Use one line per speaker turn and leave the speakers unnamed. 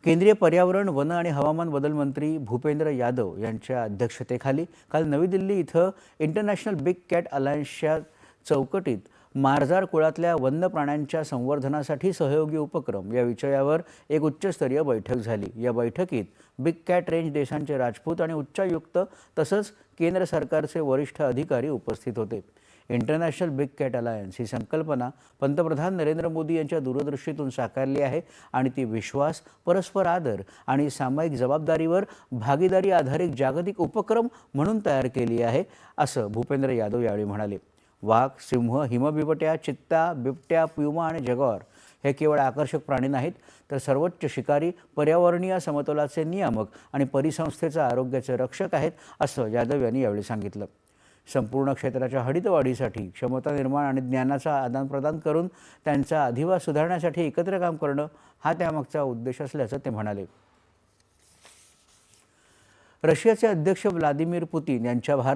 केंद्रीय पर्यावरण, वन आणि हवामान बदल मंत्री भूपेंद्र यादव यांच्या अध्यक्षतेखाली काल नवी दिल्ली इथं इंटरनॅशनल बिग कॅट अलायन्सच्या चौकटीत मार्जार कुळातल्या वन्य प्राण्यांच्या संवर्धनासाठी सहयोगी उपक्रम या विषयावर एक उच्चस्तरीय बैठक झाली। या बैठकीत बिग कॅट रेंज देशांचे राजपूत आणि उच्चायुक्त तसंच केंद्र सरकारचे वरिष्ठ अधिकारी उपस्थित होते। इंटरनॅशनल बिग कॅट अलायन्स ही संकल्पना पंतप्रधान नरेंद्र मोदी यांच्या दूरदृष्टीतून साकारली आहे आणि ती विश्वास, परस्पर आदर आणि सामायिक जबाबदारीवर भागीदारी आधारित जागतिक उपक्रम म्हणून तयार केली आहे, असं भूपेंद्र यादव यावेळी म्हणाले। वाघ, सिंह, हिमबिबट्या, चित्ता, बिबट्या, प्युमा आणि जगॉर हे केवळ आकर्षक प्राणी नाहीत, तर सर्वोच्च शिकारी, पर्यावरणीय समतोलाचे नियामक आणि परिसंस्थेच्या आरोग्याचे रक्षक आहेत, असं यादव यांनी यावेळी सांगितलं। संपूर्ण क्षेत्राच्या हरित वाढीसाठी क्षमता निर्माण आणि ज्ञानाचा आदानप्रदान करून त्यांचा अधिवास सुधारण्यासाठी एकत्र काम करणं हा त्यामागचा उद्देश असल्याचं ते म्हणाले। रशियाचे अध्यक्ष व्लादिमीर पुतिन यांच्या भारत